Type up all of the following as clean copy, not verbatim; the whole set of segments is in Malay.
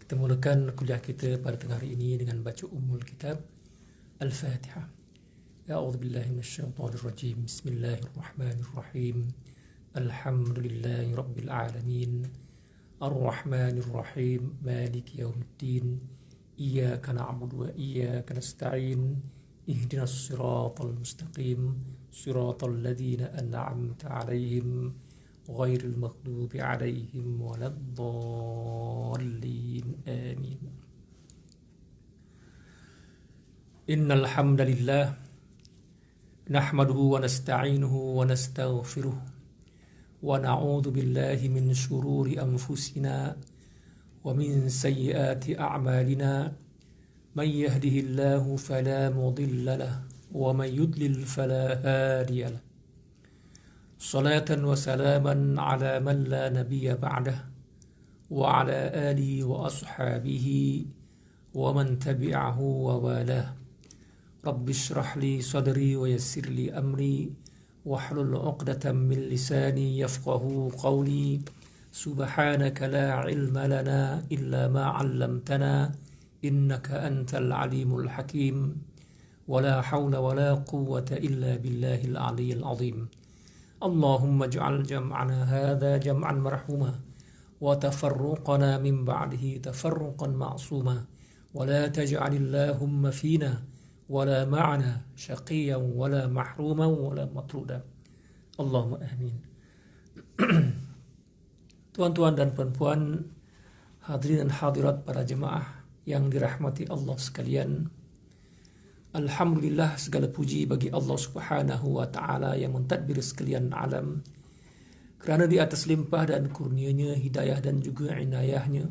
Kita mulakan kuliah kita pada tengah hari ini dengan baca Ummul Kitab Al-Fatihah. A'udzubillahi minasyaitonir rajim. Bismillahirrahmanirrahim. Alhamdulillahi rabbil alamin. Ar-Rahmanir Rahim. Maliki yaumiddin. Iyyaka na'budu wa iyyaka nasta'in. Ihdinas siratal mustaqim. Siratal ladzina an'amta 'alaihim غير المغضوب عليهم ولا الضالين آمين. إن الحمد لله نحمده ونستعينه ونستغفره ونعوذ بالله من شرور أنفسنا ومن سيئات أعمالنا من يهده الله فلا مضل له ومن يضلل فلا هادي له. صلاة وسلاما على من لا نبي بعده وعلى آله وأصحابه ومن تبعه ووالاه. رب اشرح لي صدري ويسر لي أمري واحلل عقدة من لساني يفقه قولي. سبحانك لا علم لنا إلا ما علمتنا إنك أنت العليم الحكيم. ولا حول ولا قوة إلا بالله العلي العظيم. اللهم اجعل جمعنا هذا جمعا مرحوما وتفرقنا من بعده تفرقا معصوما ولا تجعل اللهم فينا ولا معنا شقيا ولا محروما ولا مطرودا. Allahumma amin. Tuan-tuan dan perempuan, hadirin dan hadirat para jemaah yang dirahmati Allah sekalian, alhamdulillah, segala puji bagi Allah Subhanahu wa ta'ala yang mentadbir sekalian alam, kerana di atas limpah dan kurnianya, hidayah dan juga inayahnya,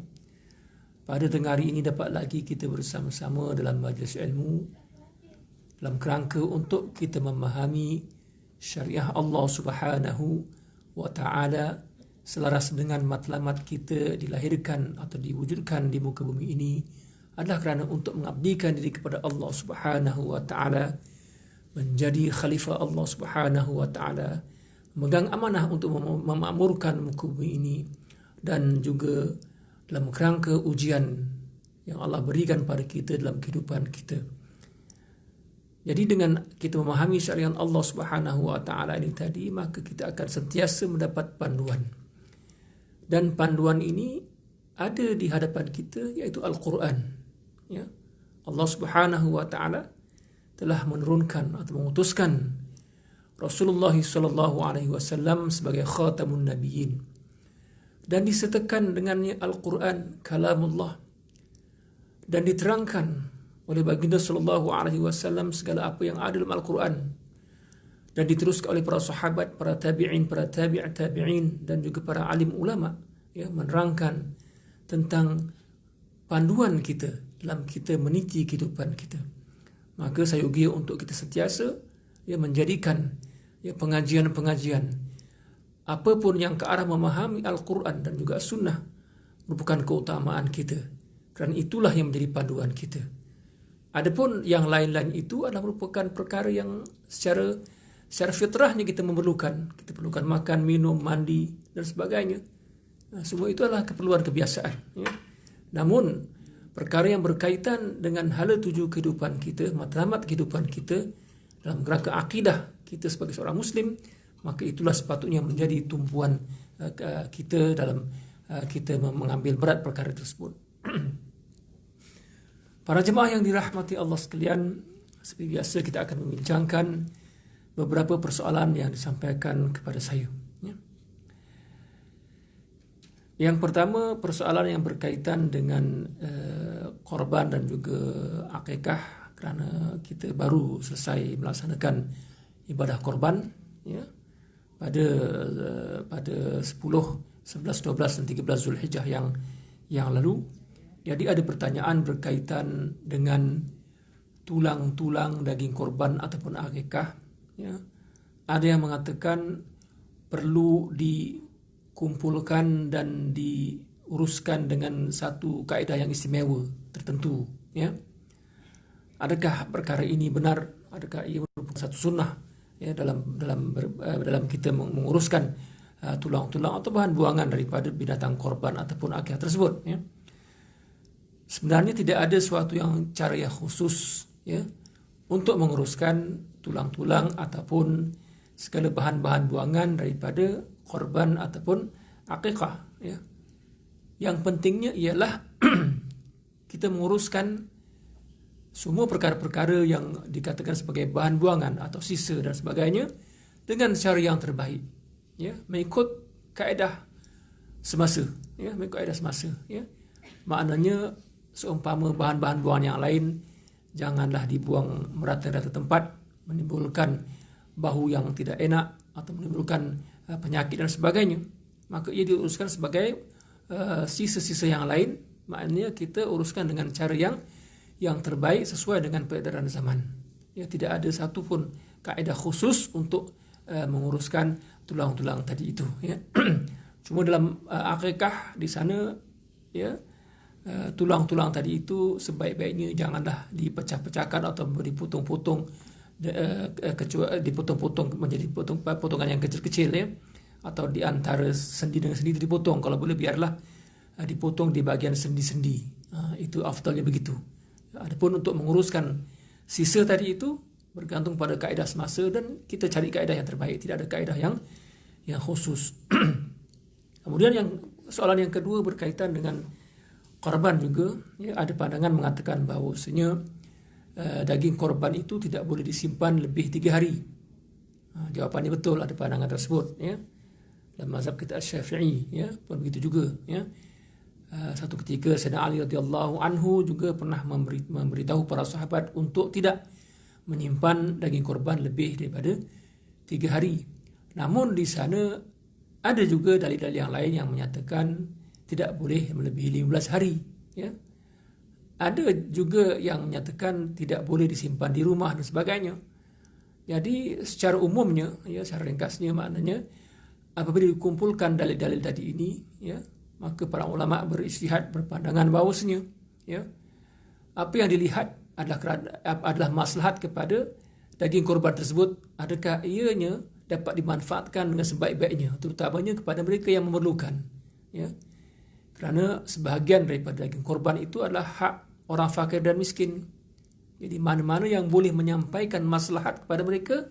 pada tengah hari ini dapat lagi kita bersama-sama dalam majlis ilmu dalam kerangka untuk kita memahami syariah Allah Subhanahu wa ta'ala selaras dengan matlamat kita dilahirkan atau diwujudkan di muka bumi ini adalah kerana untuk mengabdikan diri kepada Allah Subhanahu wa ta'ala, menjadi khalifah Allah Subhanahu wa ta'ala, memegang amanah untuk memakmurkan muka bumi ini, dan juga dalam kerangka ujian yang Allah berikan pada kita dalam kehidupan kita. Jadi dengan kita memahami syariat Allah Subhanahu wa ta'ala ini tadi, maka kita akan sentiasa mendapat panduan. Dan panduan ini ada di hadapan kita, iaitu Al-Quran. Ya, Allah Subhanahu wa ta'ala telah menurunkan atau mengutuskan Rasulullah sallallahu alaihi wasallam sebagai khatamun nabiyyin, dan disertakan dengannya Al-Quran kalamullah, dan diterangkan oleh baginda sallallahu alaihi wasallam segala apa yang ada dalam Al-Quran, dan diteruskan oleh para sahabat, para tabi'in, para tabi'in, dan juga para alim ulama, ya, menerangkan tentang panduan kita dalam kita meniti kehidupan kita. Maka sayugia untuk kita sentiasa menjadikan pengajian-pengajian apapun yang ke arah memahami Al-Quran dan juga Sunnah merupakan keutamaan kita, kerana itulah yang menjadi panduan kita. Adapun yang lain-lain itu adalah merupakan perkara yang secara fitrahnya kita memerlukan. Kita perlukan makan, minum, mandi dan sebagainya. Semua itu adalah keperluan kebiasaan, ya. Namun perkara yang berkaitan dengan hala tuju kehidupan kita, matlamat kehidupan kita dalam kerangka akidah kita sebagai seorang Muslim, maka itulah sepatutnya menjadi tumpuan kita dalam kita mengambil berat perkara tersebut. Para jemaah yang dirahmati Allah sekalian, seperti biasa kita akan membincangkan beberapa persoalan yang disampaikan kepada saya. Yang pertama, persoalan yang berkaitan dengan korban dan juga akikah, kerana kita baru selesai melaksanakan ibadah korban, ya, pada 10, 11, 12 dan 13 Zulhijjah yang lalu. Jadi ada pertanyaan berkaitan dengan tulang-tulang daging korban ataupun akikah, ya. Ada yang mengatakan perlu dikumpulkan dan diuruskan dengan satu kaedah yang istimewa tertentu, ya. Adakah perkara ini benar? Adakah ia merupakan satu sunnah, ya, dalam kita menguruskan tulang-tulang atau bahan buangan daripada binatang korban ataupun akikah tersebut, ya. sebenarnya tidak ada suatu cara yang khusus ya untuk menguruskan tulang-tulang ataupun segala bahan-bahan buangan daripada korban ataupun akikah ya. Yang pentingnya ialah kita menguruskan semua perkara-perkara yang dikatakan sebagai bahan buangan atau sisa dan sebagainya dengan cara yang terbaik ya, mengikut kaedah semasa ya, mengikut kaedah semasa ya. Maknanya seumpama bahan-bahan buangan yang lain janganlah dibuang merata-rata tempat, menimbulkan bau yang tidak enak atau menimbulkan penyakit dan sebagainya. Maka ia diuruskan sebagai sisa-sisa yang lain. Maknanya kita uruskan dengan cara yang terbaik sesuai dengan peredaran zaman ya. Tidak ada satu pun kaedah khusus untuk menguruskan tulang-tulang tadi itu ya. Cuma dalam akikah di sana ya, tulang-tulang tadi itu sebaik-baiknya janganlah dipecah-pecahkan atau dipotong-potong, dipotong-potong menjadi potongan yang kecil-kecil ya, atau di antara sendi dengan sendi itu dipotong. Kalau boleh biarlah dipotong di bagian sendi-sendi. Itu afdalnya begitu. Adapun untuk menguruskan sisa tadi itu bergantung pada kaedah semasa dan kita cari kaedah yang terbaik, tidak ada kaedah yang khusus. Kemudian soalan yang kedua berkaitan dengan korban juga ya, ada pandangan mengatakan bahawasanya daging korban itu tidak boleh disimpan lebih 3 hari. Jawapannya betul, ada pandangan tersebut ya. Dalam mazhab kita Syafi'i ya pun begitu juga ya. Satu ketika Sayyidina Ali radhiyallahu anhu juga pernah memberitahu para sahabat untuk tidak menyimpan daging korban lebih daripada 3 hari. Namun di sana ada juga dalil-dalil yang lain yang menyatakan tidak boleh melebihi 15 hari ya. Ada juga yang menyatakan tidak boleh disimpan di rumah dan sebagainya. Jadi secara umumnya ya, secara ringkasnya maknanya apabila dikumpulkan dalil-dalil tadi ini ya, maka para ulama berijtihad berpandangan bahawasanya ya, apa yang dilihat adalah maslahat kepada daging korban tersebut, adakah ianya dapat dimanfaatkan dengan sebaik-baiknya, terutamanya kepada mereka yang memerlukan ya. Kerana sebahagian daripada daging korban itu adalah hak orang fakir dan miskin. Jadi mana-mana yang boleh menyampaikan maslahat kepada mereka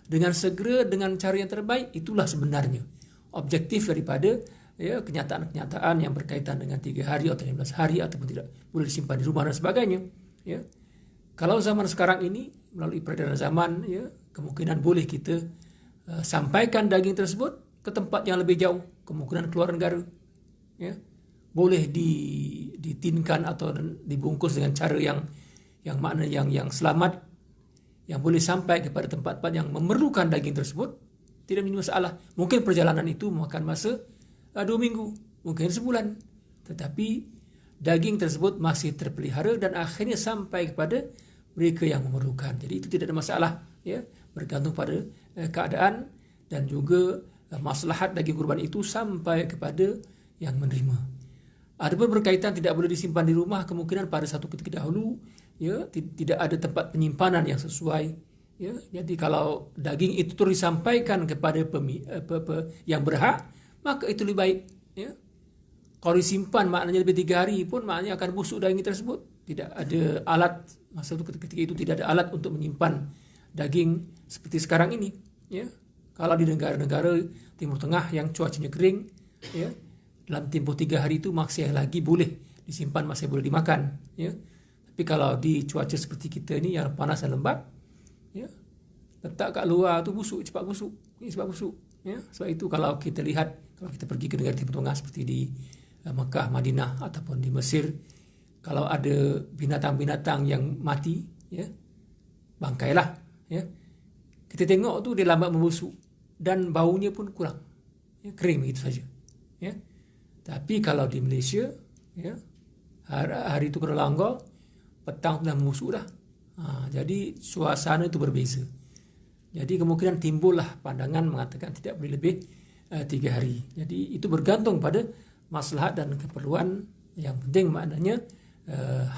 dengan segera, dengan cara yang terbaik, itulah sebenarnya objektif daripada ya, kenyataan-kenyataan yang berkaitan dengan 3 hari atau 15 hari ataupun tidak boleh disimpan di rumah dan sebagainya ya. Kalau zaman sekarang ini melalui peredaran zaman ya, kemungkinan boleh kita sampaikan daging tersebut ke tempat yang lebih jauh, kemungkinan keluar negara ya. Boleh ditinkan atau dibungkus dengan cara yang makna yang selamat, yang boleh sampai kepada tempat-tempat yang memerlukan daging tersebut, tidak menjadi masalah. Mungkin perjalanan itu memakan masa 2 minggu, mungkin sebulan, tetapi daging tersebut masih terpelihara dan akhirnya sampai kepada mereka yang memerlukan. Jadi itu tidak ada masalah ya, bergantung pada keadaan dan juga maslahat daging kurban itu sampai kepada yang menerima. Adapun berkaitan tidak boleh disimpan di rumah, kemungkinan pada satu ketika dahulu ya tidak ada tempat penyimpanan yang sesuai ya. Jadi kalau daging itu terus disampaikan kepada yang berhak, maka itu lebih baik ya. Kalau disimpan maknanya lebih 3 hari pun maknanya akan busuk daging tersebut. Tidak ada alat, masa itu ketika itu tidak ada alat untuk menyimpan daging seperti sekarang ini ya. Kalau di negara-negara Timur Tengah yang cuacanya kering ya, dalam tempoh 3 hari itu masih lagi boleh disimpan, masih boleh dimakan ya. Tapi kalau di cuaca seperti kita ni yang panas dan lembab ya, letak kat luar tu busuk, cepat busuk. Ini sebab busuk ya. Sebab itu kalau kita lihat, kalau kita pergi ke negara Timur Tengah seperti di Mekah, Madinah ataupun di Mesir, kalau ada binatang-binatang yang mati ya, bangkailah ya, kita tengok tu dia lambat membusuk dan baunya pun kurang ya, kering begitu saja ya. Tapi kalau di Malaysia ya, hari itu kena langgar, petang dah membusuk dah. Jadi suasana itu berbeza. Jadi kemungkinan timbullah pandangan mengatakan tidak boleh lebih 3 hari. Jadi itu bergantung pada maslahat dan keperluan. Yang penting maknanya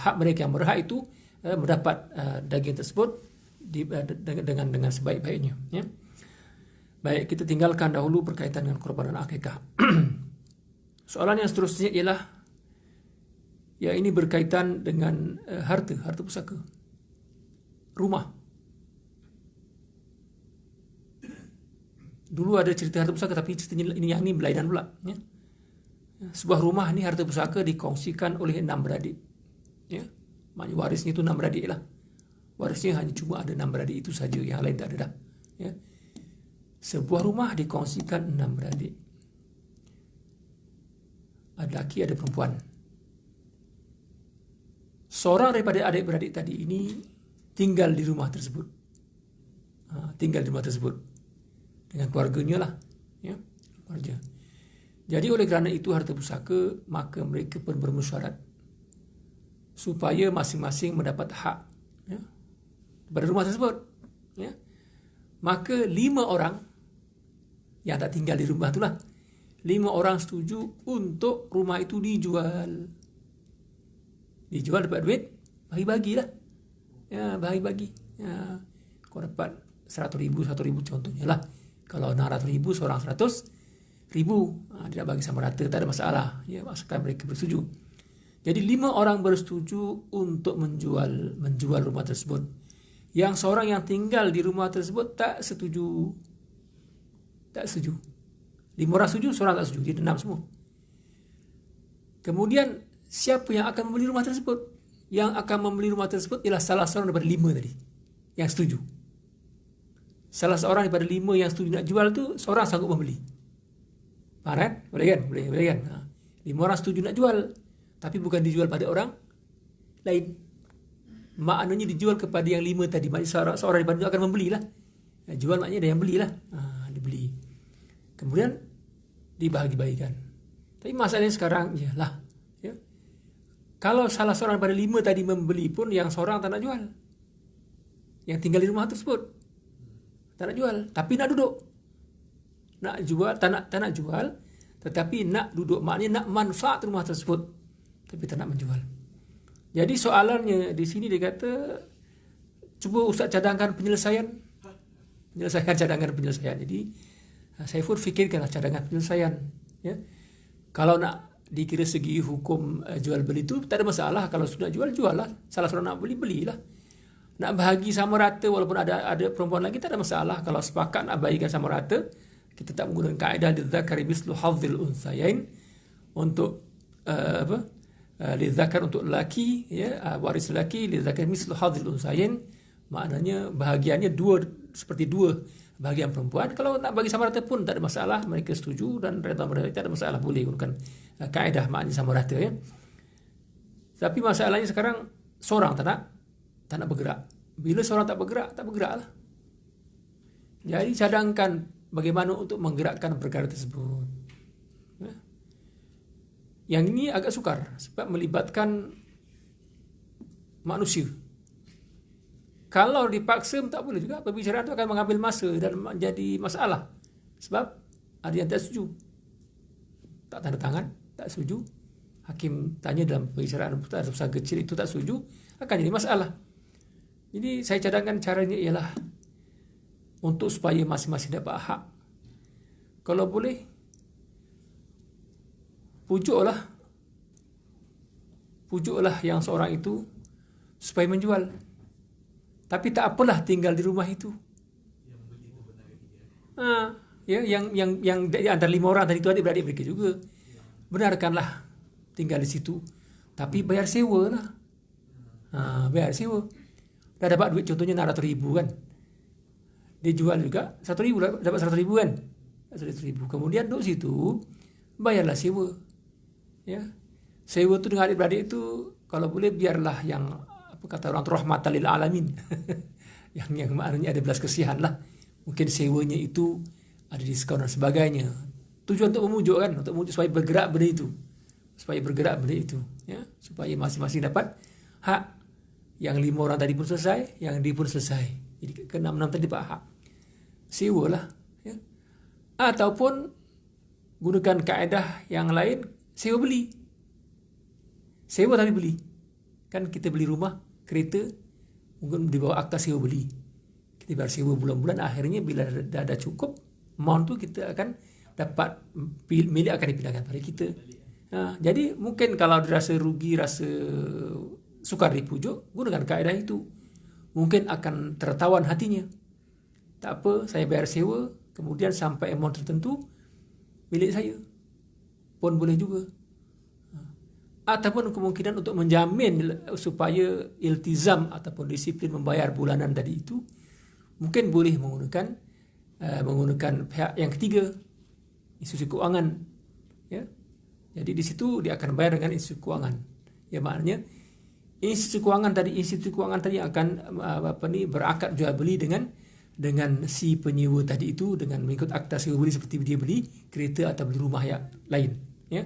hak mereka yang berhak itu mendapat daging tersebut dengan sebaik-baiknya ya. Baik, kita tinggalkan dahulu berkaitan dengan korban dan akikah. Soalan yang seterusnya ialah Ya, ini berkaitan dengan harta pusaka, rumah. Dulu ada cerita harta pusaka, tapi ceritanya ini yang ini berlainan pula. Ya. Sebuah rumah ini harta pusaka dikongsikan oleh 6 beradik. Ya, maknanya warisnya itu 6 beradik lah. Warisnya hanya cuma ada 6 beradik itu saja, yang lain tak ada dah. Ya. Sebuah rumah dikongsikan 6 beradik. Ada laki, ada perempuan. Seorang daripada adik-beradik tadi ini tinggal di rumah tersebut. Tinggal di rumah tersebut dengan keluarganya lah, ya, keluarga. Jadi oleh kerana itu harta pusaka, maka mereka pun bermusyarat supaya masing-masing mendapat hak, ya, pada rumah tersebut. Ya. Maka 5 orang yang tak tinggal di rumah itulah, 5 orang setuju untuk rumah itu dijual. Dijual dapat duit, bagi-bagilah. Ya, bagi-bagi. Ya, kau dapat 100,000 contohnya lah. Kalau 600,000 seorang 100,000, dia bagi sama rata, tak ada masalah. Ya, asalkan mereka bersetuju. Jadi 5 orang bersetuju untuk menjual rumah tersebut. Yang seorang yang tinggal di rumah tersebut tak setuju. Tak setuju. 5 orang setuju, seorang tak setuju. Dia 6 semua. Kemudian siapa yang akan membeli rumah tersebut? Yang akan membeli rumah tersebut ialah salah seorang daripada 5 tadi yang setuju. Salah seorang daripada 5 yang setuju nak jual tu, seorang sanggup membeli. Faham kan? Boleh kan? Boleh kan? 5 orang setuju nak jual, tapi bukan dijual pada orang lain. Maknanya dijual kepada yang 5 tadi. Maknanya seorang daripada itu akan membelilah. Jual maknanya ada yang belilah. Dibeli. Kemudian dibahagi-bagikan. Tapi masalahnya sekarang ialah, ya, kalau salah seorang daripada 5 tadi membeli pun, yang seorang tak nak jual. Yang tinggal di rumah tersebut tak nak jual, tapi nak duduk. Nak jual, tak nak jual, tetapi nak duduk. Maknanya nak manfaat rumah tersebut, tapi tak nak menjual. Jadi soalannya di sini dia kata, cuba Ustaz cadangkan penyelesaian. Cadangan penyelesaian. Jadi saya pun fikirkanlah cadangan penyelesaian. Ya. Kalau nak dikira segi hukum jual beli itu tak ada masalah. Kalau sudah jual lah. Salah seorang nak beli, belilah. Nak bahagi sama rata walaupun ada perempuan lagi, tak ada masalah. Kalau sepakat nak bagikan sama rata, kita tak menggunakan kaedah lidzakari mislu hadzil unthayain untuk lidzakar untuk lelaki, ya, waris lelaki, lidzakari mislu hadzil unthayain, maknanya bahagiannya seperti 2 bahagian perempuan. Kalau nak bagi sama rata pun tak ada masalah, mereka setuju dan redha mereka, tak ada masalah, boleh gunakan kaedah maknanya sama rata, ya. Tapi masalahnya sekarang seorang tak nak bergerak. Bila seorang tak bergeraklah. Jadi cadangkan bagaimana untuk menggerakkan perkara tersebut. Ya. Yang ini agak sukar sebab melibatkan manusia. Kalau dipaksa tak boleh juga, perbicaraan itu akan mengambil masa dan menjadi masalah. Sebab ada yang tak setuju, tak tanda tangan, tak setuju. Hakim tanya dalam perbicaraan besar kecil itu tak setuju, akan jadi masalah. Jadi saya cadangkan caranya ialah untuk supaya masing-masing dapat hak. Kalau boleh, pujuklah yang seorang itu supaya menjual. Tapi tak apalah tinggal di rumah itu. Yang antara 5 orang tadi itu adik-beradik mereka juga. Benarkanlah tinggal di situ. Tapi bayar sewa lah. Bayar sewa. Dah dapat duit contohnya 600,000 kan. Dia jual juga 100,000, dapat 100,000 kan. 100,000. Kemudian duduk situ, bayarlah sewa. Ya. Sewa tu dengan adik-beradik itu kalau boleh biarlah yang kata orang rahmatan lil alamin. yang maknanya ada belas kasihan lah. Mungkin sewanya itu ada diskon dan sebagainya. Tujuan untuk memujuk kan, untuk memujuk supaya bergerak benda itu. Ya, supaya masing-masing dapat hak. Yang 5 orang tadi pun selesai, yang dia pun selesai. Jadi ke-6 tadi dapat hak. Sewalah, ya. Ataupun gunakan kaedah yang lain, sewa beli. Sewa tapi beli. Kan kita beli rumah, kereta, mungkin di bawah akta sewa beli. Kita bayar sewa bulan-bulan, akhirnya bila dah ada cukup amount tu, kita akan dapat milik akan dipindahkan pada kita. Jadi mungkin kalau dirasa rugi, rasa sukar dipujuk, gunakan kaedah itu. Mungkin akan tertawan hatinya. Tak apa, saya bayar sewa, kemudian sampai amount tertentu, milik saya. Pun boleh juga. Ataupun kemungkinan untuk menjamin supaya iltizam ataupun disiplin membayar bulanan tadi itu, mungkin boleh menggunakan pihak yang ketiga, institusi keuangan. Ya. Jadi di situ dia akan bayar dengan institusi keuangan. Ya, maknanya institusi keuangan tadi akan berakad jual beli dengan si penyewa tadi itu, dengan mengikut akta sewa beli seperti dia beli kereta atau beli rumah yang lain, ya,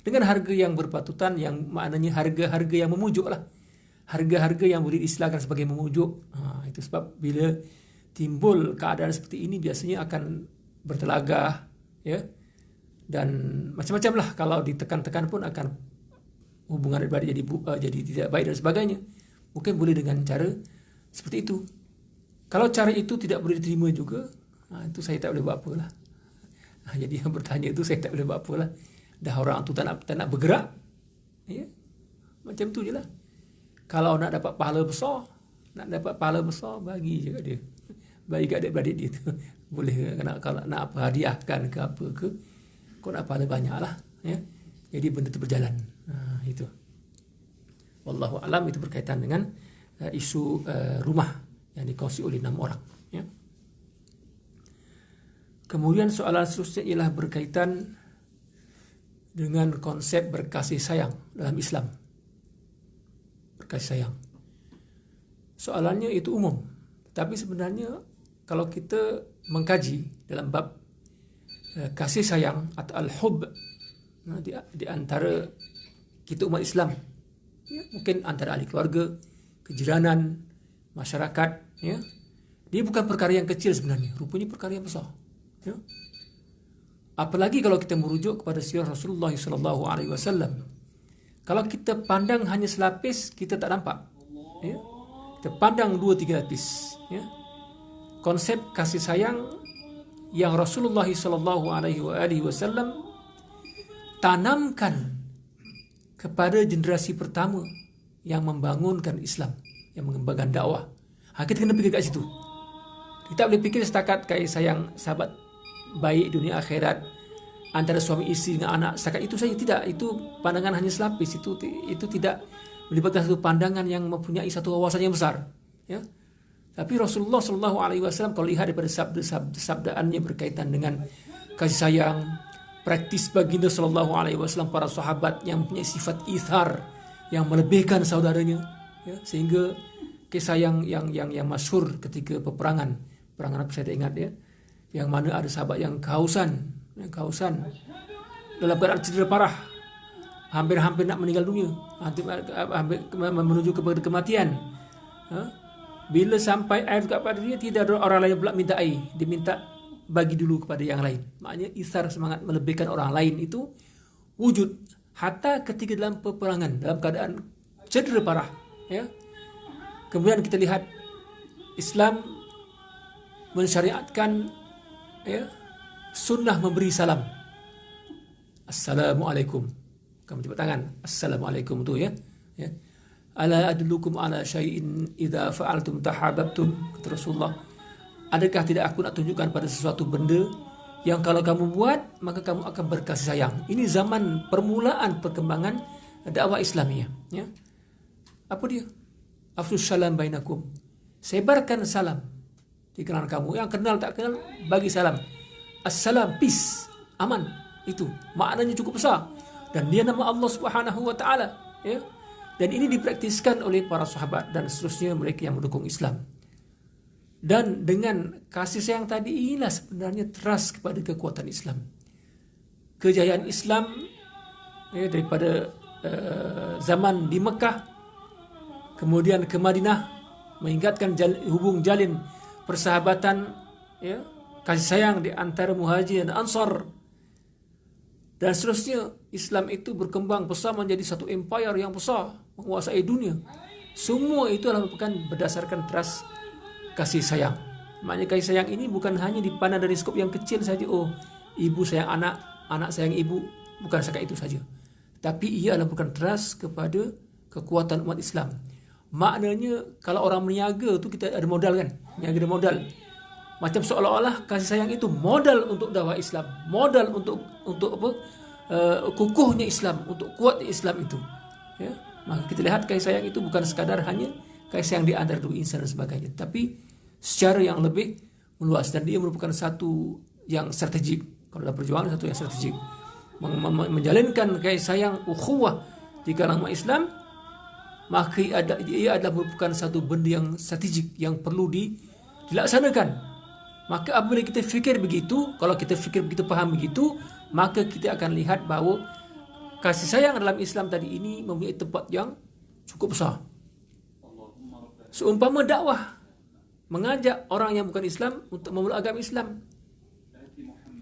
dengan harga yang berpatutan, yang maknanya harga-harga yang memujuk lah, harga-harga yang boleh diistilahkan sebagai memujuk. Itu sebab bila timbul keadaan seperti ini biasanya akan bertelagah, ya, dan macam-macam lah. Kalau ditekan-tekan pun akan hubungan pribadi jadi tidak baik dan sebagainya. Mungkin boleh dengan cara seperti itu. Kalau cara itu tidak boleh diterima juga, itu saya tak boleh buat apalah. Jadi yang bertanya itu saya tak boleh buat apalah. Dah orang tu tak nak bergerak, ya, macam tu je lah. Kalau nak dapat pahala besar, bagi je kat dia, bagi kat adik-beradik dia tu. Boleh, kalau nak apa hadiahkan ke apa ke, kau nak pahala banyak lah, ya. Jadi benda tu berjalan. Itu. Wallahu alam, itu berkaitan dengan isu rumah yang dikongsi oleh 6 orang. Ya. Kemudian soalan seterusnya ialah berkaitan dengan konsep berkasih sayang dalam Islam. Berkasih sayang. Soalannya itu umum. Tapi sebenarnya kalau kita mengkaji dalam bab kasih sayang atau al-hub di antara kita umat Islam, ya, mungkin antara ahli keluarga, kejiranan, masyarakat, ya, dia bukan perkara yang kecil sebenarnya, rupanya perkara yang besar, ya. Apalagi kalau kita merujuk kepada sirah Rasulullah SAW. Kalau kita pandang hanya selapis, kita tak nampak, ya. Kita pandang 2-3 lapis, ya. Konsep kasih sayang yang Rasulullah SAW tanamkan kepada generasi pertama yang membangunkan Islam, yang mengembangkan dakwah. Kita kena fikir kat situ. Kita tak boleh fikir setakat kasih sayang sahabat baik dunia akhirat antara suami isteri dengan anak, setakat itu saja. Tidak, itu pandangan hanya selapis. Itu tidak melibatkan satu pandangan yang mempunyai satu wawasan yang besar, ya. Tapi Rasulullah SAW, kalau lihat daripada sabdaannya berkaitan dengan kasih sayang, praktis baginda SAW, para sahabat yang mempunyai sifat ithar, yang melebihkan saudaranya, ya, sehingga kisah yang masyhur ketika peperangan apa saya tak ingat, ya, yang mana ada sahabat yang kehausan dalam keadaan cedera parah, hampir nak meninggal dunia, hampir menuju kepada kematian. Bila sampai air dekat pada dia, tidak ada orang lain pula minta air, dia minta bagi dulu kepada yang lain. Maknanya isar, semangat melebihkan orang lain itu wujud hatta ketika dalam peperangan, dalam keadaan cedera parah, ya. Kemudian kita lihat Islam mensyariatkan, ya, sunnah memberi salam. Assalamualaikum. Kamu tepuk tangan. Assalamualaikum tu, ya. Ya. Ala adullukum ala syai'in idza fa'altum tahabbtum, kata Rasulullah. Adakah tidak aku nak tunjukkan pada sesuatu benda yang kalau kamu buat maka kamu akan berkasih sayang. Ini zaman permulaan perkembangan dakwah Islamiyah, ya. Apa dia? Afsus salam bainakum. Sebarkan salam di kalangan kamu. Yang kenal tak kenal bagi salam. Assalam, peace, aman. Itu maknanya cukup besar. Dan dia nama Allah Subhanahu wa taala, ya. Dan ini dipraktiskan oleh para sahabat dan seterusnya mereka yang mendukung Islam. Dan dengan kasih sayang tadi inilah sebenarnya teras kepada kekuatan Islam. Kejayaan Islam, ya, daripada zaman di Mekah kemudian ke Madinah, meningkatkan hubung jalin persahabatan, ya, kasih sayang di antara Muhajirin dan Ansar. Dan seterusnya Islam itu berkembang besar menjadi satu empire yang besar, menguasai dunia. Semua itu adalah merupakan berdasarkan teras kasih sayang. Maknanya kasih sayang ini bukan hanya dipandang dari skop yang kecil saja. Oh, ibu sayang anak, anak sayang ibu. Bukan sekat itu saja. tapi ia adalah bukan trust kepada kekuatan umat Islam. Maknanya kalau orang meniaga tu kita ada modal kan, niaga ada modal. Macam seolah-olah kasih sayang itu modal untuk dakwah Islam, modal untuk apa? Kukuhnya Islam, untuk kuatnya Islam itu. Ya, maka kita lihat kasih sayang itu bukan sekadar hanya kasih sayang di antara dua insan dan sebagainya, tapi secara yang lebih meluas, dan dia merupakan satu yang strategik. Kalau dalam perjuangan satu yang strategik, menjalinkan kasih sayang ukhuwah di kalangan Islam, maka ia adalah merupakan satu benda yang strategik yang perlu dilaksanakan. Maka apabila kita fikir begitu, kalau kita fikir begitu, faham begitu, maka kita akan lihat bahawa kasih sayang dalam Islam tadi ini mempunyai tempat yang cukup besar. Seumpama dakwah, mengajak orang yang bukan Islam untuk memeluk agama Islam.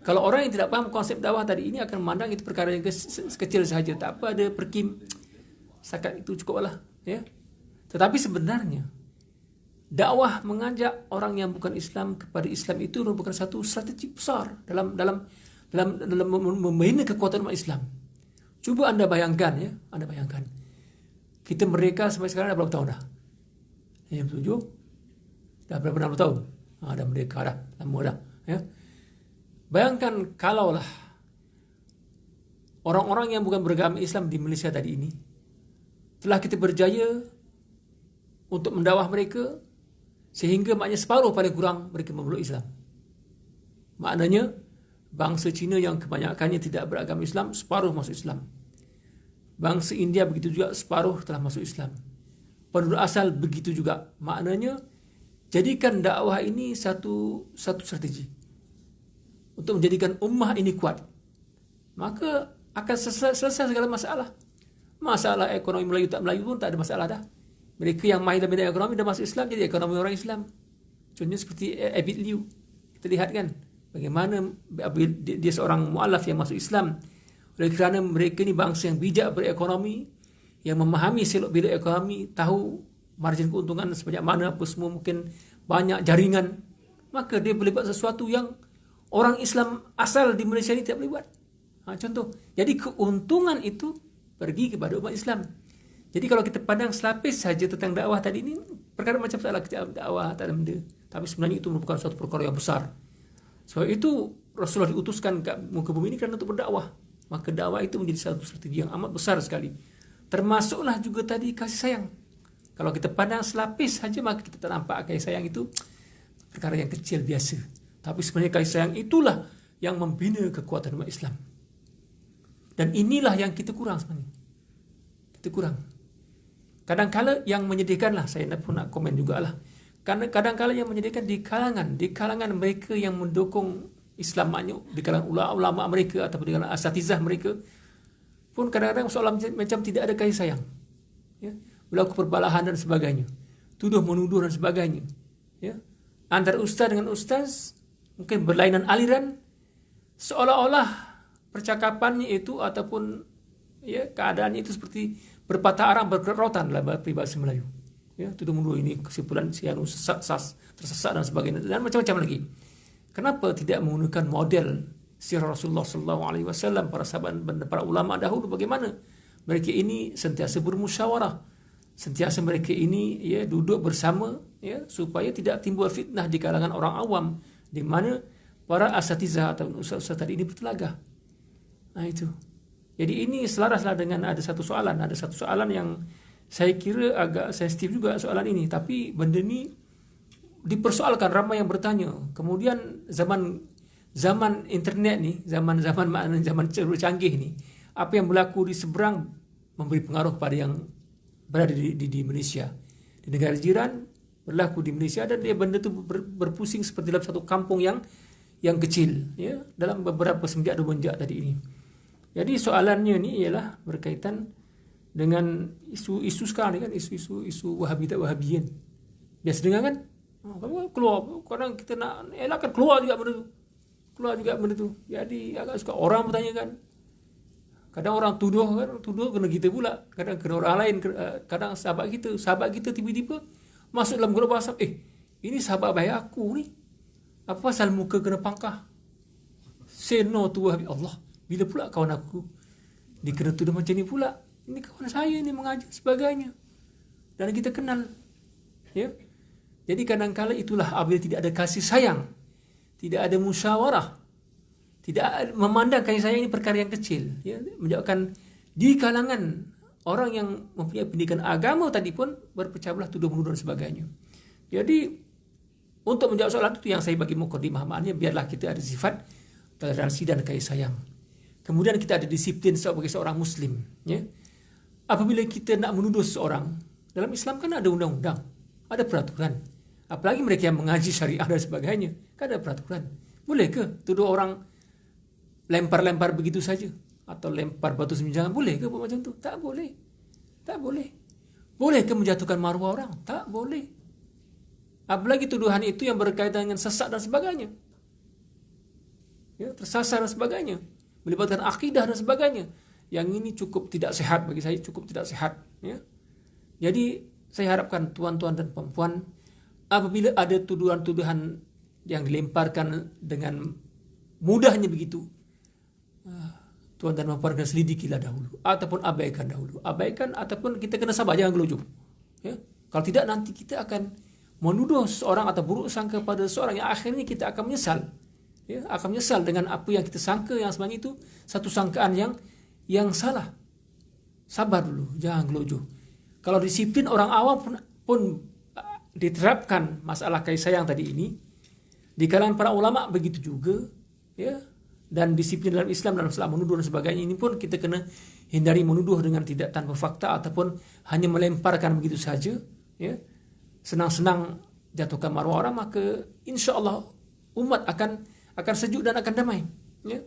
Kalau orang yang tidak faham konsep dakwah tadi ini akan memandang itu perkara yang kecil sahaja, tak apa, ada perkim, setakat itu cukuplah, ya. Tetapi sebenarnya dakwah mengajak orang yang bukan Islam kepada Islam itu merupakan satu strategi besar dalam membina kekuatan umat Islam. Cuba anda bayangkan, ya, anda bayangkan. Kita merdeka sampai sekarang dah berapa tahun dah? 67? Dah berapa 60 tahun? Dah merdeka dah, lama dah, ya. Bayangkan kalaulah orang-orang yang bukan beragama Islam di Malaysia tadi ini telah kita berjaya untuk mendakwah mereka, sehingga maknanya separuh paling kurang mereka memeluk Islam. Maknanya bangsa Cina yang kebanyakannya tidak beragama Islam, separuh masuk Islam. Bangsa India begitu juga, separuh telah masuk Islam. Penduduk asal begitu juga. Maknanya jadikan dakwah ini satu strategi untuk menjadikan ummah ini kuat. Maka akan selesai segala masalah. Masalah ekonomi Melayu tak Melayu pun tak ada masalah dah. Mereka yang mahir dalam bidang ekonomi dah masuk Islam, jadi ekonomi orang Islam. Contohnya seperti Abid Liu. Kita lihat kan bagaimana dia seorang mu'alaf yang masuk Islam. Oleh kerana mereka ni bangsa yang bijak berekonomi, yang memahami selok belok ekonomi, tahu margin keuntungan sebanyak mana, apa semua, mungkin banyak jaringan, maka dia boleh buat sesuatu yang orang Islam asal di Malaysia ni tidak boleh buat. Contoh. Jadi keuntungan itu pergi kepada umat Islam. Jadi kalau kita pandang selapis saja tentang dakwah tadi ini, perkara macam salah kita dakwah tak ada benda. Tapi sebenarnya itu merupakan suatu perkara yang besar. Sebab itu Rasulullah diutuskan ke muka bumi ini kerana untuk berdakwah. Maka dakwah itu menjadi satu strategi yang amat besar sekali. Termasuklah juga tadi kasih sayang. Kalau kita pandang selapis saja, maka kita tak nampak kasih sayang itu perkara yang kecil biasa. Tapi sebenarnya kasih sayang itulah yang membina kekuatan umat Islam. Dan inilah yang kita kurang sebenarnya. Kita kurang. Kadang-kala yang menyedihkanlah, saya pun nak komen jugalah. Kadang-kala yang menyedihkan di kalangan mereka yang mendukung Islam, maknanya di kalangan ulama mereka ataupun di kalangan asatizah mereka pun kadang-kadang soalan macam tidak ada kasih sayang, ya, berlaku perbalahan dan sebagainya, tuduh menuduh dan sebagainya, ya, antara ustaz dengan ustaz, mungkin berlainan aliran, seolah-olah percakapannya itu ataupun, ya, keadaannya itu seperti berpatah arang, berkerotan dalam peribahasa Melayu, ya, tuduh menuduh, ini kesimpulan si anu tersesat dan sebagainya, dan macam-macam lagi. Kenapa tidak menggunakan model sirah Rasulullah SAW, para sahabat dan para ulama dahulu, bagaimana mereka ini sentiasa bermusyawarah, sentiasa mereka ini, ya, duduk bersama, ya, supaya tidak timbul fitnah di kalangan orang awam, di mana para asatizah atau ustaz-ustaz tadi ini bertelagah. Itu. Jadi ini selaraslah dengan ada satu soalan yang saya kira agak sensitif juga soalan ini, tapi benda ni dipersoalkan, ramai yang bertanya. Kemudian zaman internet ni, zaman canggih ni, apa yang berlaku di seberang memberi pengaruh pada yang berada di Malaysia, di negara jiran berlaku di Malaysia, dan dia benda tu berpusing seperti dalam satu kampung yang kecil, ya, dalam beberapa semenjak 2 menjak tadi ini. Jadi soalannya ni ialah berkaitan dengan isu sekarang ni kan, isu Wahabi tak Wahabi kan. Biasa dengar kan? Keluar, kadang kita nak elakkan, keluar juga benda tu. Jadi agak suka orang bertanya kan. Kadang orang tuduh kena kita pula, kadang kena orang lain, kadang sahabat kita tiba-tiba masuk dalam grup WhatsApp, ini sahabat baik aku ni, apa pasal muka kena pangkah? Say no to Wahabi. Allah, bila pula kawan aku dikena tuduh macam ni pula. Ini kawan saya ni mengajar sebagainya. Dan kita kenal. Ya. Jadi kadang-kala itulah apabila tidak ada kasih sayang, tidak ada musyawarah, tidak memandang kasih sayang ini perkara yang kecil, ya, menyebabkan di kalangan orang yang mempunyai pendidikan agama tadi pun berpecah belah, tuduh menuduh dan sebagainya. Jadi untuk menjawab soalan itu yang saya bagi mukadimah, maknanya biarlah kita ada sifat toleransi dan kasih sayang. Kemudian kita ada disiplin sebagai seorang muslim, ya. Apabila kita nak menuduh seseorang, dalam Islam kan ada undang-undang, ada peraturan. Apalagi mereka yang mengaji syariah dan sebagainya, kan ada peraturan. Boleh ke tuduh orang lempar-lempar begitu saja? Atau lempar batu semenjangan? Boleh ke buat macam tu? Tak boleh. Tak boleh. Boleh ke menjatuhkan maruah orang? Tak boleh. Apalagi tuduhan itu yang berkaitan dengan sesat dan sebagainya, ya, tersasar dan sebagainya, melibatkan akidah dan sebagainya. Yang ini cukup tidak sehat bagi saya, cukup tidak sehat, ya. Jadi saya harapkan tuan-tuan dan puan-puan, apabila ada tuduhan-tuduhan yang dilemparkan dengan mudahnya begitu, tuan dan puan kena selidikilah dahulu, ataupun abaikan dahulu. Abaikan ataupun kita kena sabar, jangan gelojoh, ya. Kalau tidak nanti kita akan menuduh seorang atau buruk sangka pada seorang yang akhirnya kita akan menyesal, ya, akan menyesal dengan apa yang kita sangka yang sebenarnya itu satu sangkaan yang salah. Sabar dulu, jangan gelojoh. Kalau disiplin orang awam pun diterapkan masalah kasih sayang tadi ini, di kalangan para ulama begitu juga, ya. Dan disiplin dalam Islam dalam masalah menuduh dan sebagainya ini pun kita kena hindari menuduh dengan tidak tanpa fakta ataupun hanya melemparkan begitu saja, ya. Senang-senang jatuhkan maruah orang, maka insya-Allah umat akan sejuk dan akan damai, ya.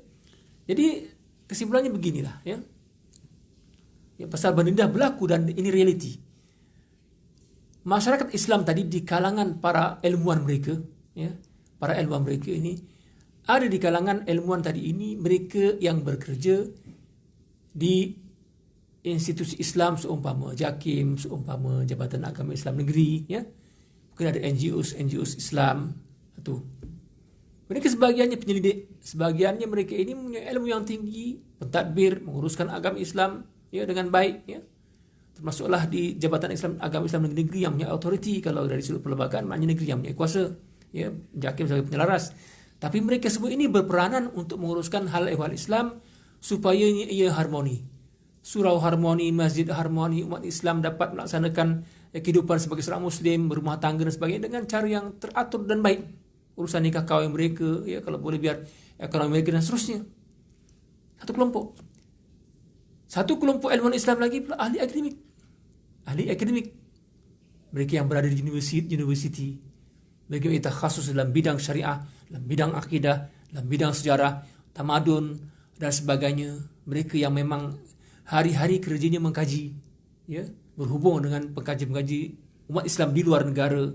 Jadi kesimpulannya beginilah, ya. Ya, pasal benindah berlaku dan ini realiti. Masyarakat Islam tadi di kalangan para ilmuwan mereka, ya, para ilmuwan mereka ini ada di kalangan ilmuwan tadi ini mereka yang bekerja di institusi Islam seumpama JAKIM, seumpama Jabatan Agama Islam Negeri, ya. Mungkin ada NGOs Islam itu. Mereka sebagiannya penyelidik, sebagiannya mereka ini punya ilmu yang tinggi, pentadbir, menguruskan agama Islam, ya, dengan baik, ya. Termasuklah di Jabatan Agama Islam Negeri yang punya autoriti, kalau dari sudut perlembagaan maknanya negeri yang punya kuasa, ya, JAKIM sebagai penyelaras. Tapi mereka semua ini berperanan untuk menguruskan hal ehwal Islam supaya ia harmoni. Surau harmoni, masjid harmoni, umat Islam dapat melaksanakan kehidupan sebagai seorang muslim, berumah tangga dan sebagainya dengan cara yang teratur dan baik. Urusan nikah kahwin mereka, ya, kalau boleh biar ekonomi mereka dan seterusnya. Satu kelompok ilmuwan Islam lagi pula ahli akademik. Mereka yang berada di universiti. Mereka yang takhasus dalam bidang syariah, dalam bidang akidah, dalam bidang sejarah, tamadun dan sebagainya. Mereka yang memang hari-hari kerjanya mengkaji, ya, berhubung dengan pengkaji-pengkaji umat Islam di luar negara.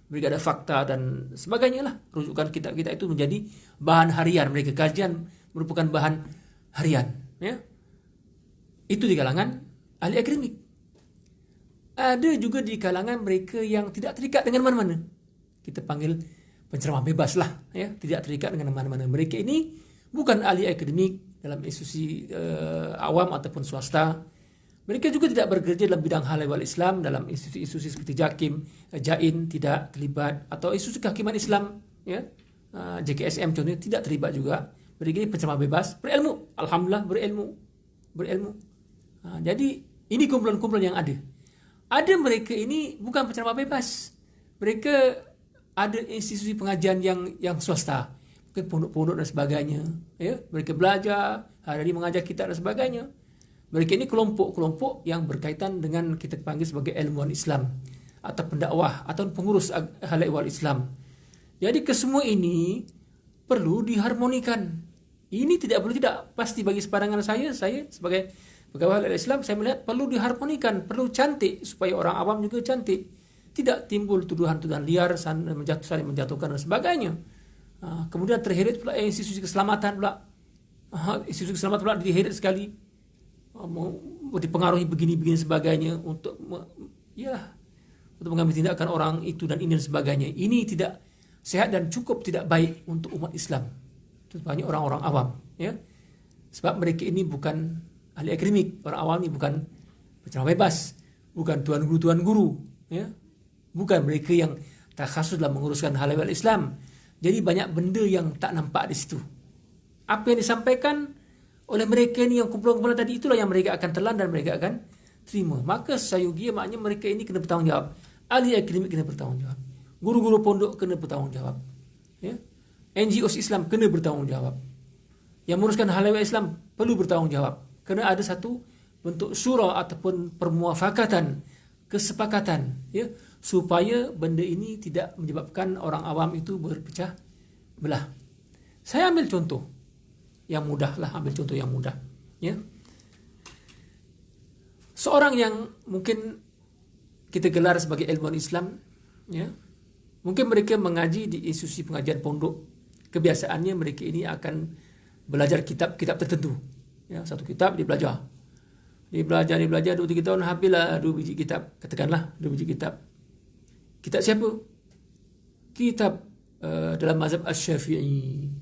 Mereka ada fakta dan sebagainya lah. Rujukan kitab-kitab itu menjadi bahan harian mereka. Kajian merupakan bahan harian, ya. Itu di kalangan ahli akademik. Ada juga di kalangan mereka yang tidak terikat dengan mana-mana. Kita panggil penceramah bebas lah, ya, tidak terikat dengan mana-mana. Mereka ini bukan ahli akademik dalam institusi awam ataupun swasta. Mereka juga tidak bekerja dalam bidang hal ehwal Islam dalam institusi-institusi seperti JAKIM, JAIN, tidak terlibat, atau institusi kehakiman Islam, ya, JKSM contohnya tidak terlibat juga. Mereka ini penceramah bebas, berilmu, alhamdulillah berilmu. Jadi ini kumpulan-kumpulan yang ada. Ada mereka ini bukan penceramah bebas. Mereka ada institusi pengajian yang swasta, mungkin pondok-pondok dan sebagainya, ya. Mereka belajar, hari-hari mengajar kitab dan sebagainya. Mereka ini kelompok-kelompok yang berkaitan dengan kita panggil sebagai ilmuwan Islam atau pendakwah atau pengurus hal ehwal Islam. Jadi kesemua ini perlu diharmonikan. Ini tidak pasti bagi pandangan saya sebagai pegawai hal Islam, saya melihat perlu diharmonikan, perlu cantik supaya orang awam juga cantik. Tidak timbul tuduhan-tuduhan liar, saling menjatuhkan dan sebagainya. Kemudian terheret pula institusi keselamatan pula. Institusi keselamatan pula diheret sekali. Dipengaruhi begini sebagainya untuk mengambil tindakan orang itu dan ini dan sebagainya. Ini tidak sehat dan cukup tidak baik untuk umat Islam. Itu banyak orang-orang awam, ya. Sebab mereka ini bukan ahli akademik, orang awam ni bukan penceramah bebas, bukan tuan guru, ya. Bukan mereka yang takhasus dalam menguruskan hal-hal Islam. Jadi banyak benda yang tak nampak di situ. Apa yang disampaikan oleh mereka ni yang kumpulan-kumpulan tadi, itulah yang mereka akan telan dan mereka akan terima. Maka sayugia maknanya mereka ini kena bertanggungjawab. Ahli akademik kena bertanggungjawab. Guru-guru pondok kena bertanggungjawab. Ya. NGOs Islam kena bertanggungjawab. Yang menguruskan hal-hal Islam perlu bertanggungjawab. Kerana ada satu bentuk syura ataupun permuafakatan, kesepakatan, ya, supaya benda ini tidak menyebabkan orang awam itu berpecah belah. Saya ambil contoh yang mudah lah, ambil contoh yang mudah, ya. Seorang yang mungkin kita gelar sebagai ilmuwan Islam, ya, mungkin mereka mengaji di institusi pengajian pondok. Kebiasaannya mereka ini akan belajar kitab-kitab tertentu, ya, satu kitab dia belajar 2-3 tahun, habislah 2 biji kitab, katakanlah 2 biji kitab. Kitab siapa? Kitab dalam mazhab Asy-Syafi'i.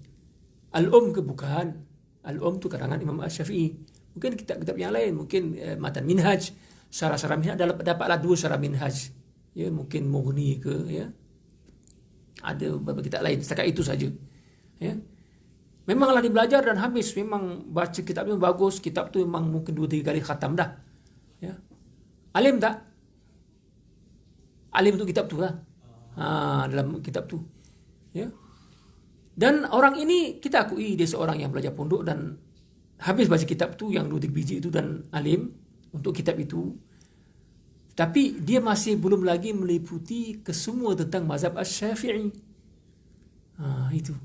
Al-Um ke? Bukan. Al-Um tu karangan Imam Asy-Syafi'i. Mungkin kitab-kitab yang lain, mungkin Matan Minhaj, syarah-syarah Minhaj, dapatlah 2 syarah Minhaj. Ya, mungkin Mughni ke, ya. Ada beberapa kitab lain, setakat itu saja. Ya. Memanglah dia belajar dan habis, memang baca kitabnya bagus, kitab tu memang mungkin 2-3 kali khatam dah. Ya. Alim tak? Alim untuk kitab tu lah. Dalam kitab tu. Ya. Dan orang ini kita akui dia seorang yang belajar pondok dan habis baca kitab tu yang 2-3 biji itu dan alim untuk kitab itu. Tapi dia masih belum lagi meliputi kesemua tentang mazhab Asy-Syafi'i. Itu.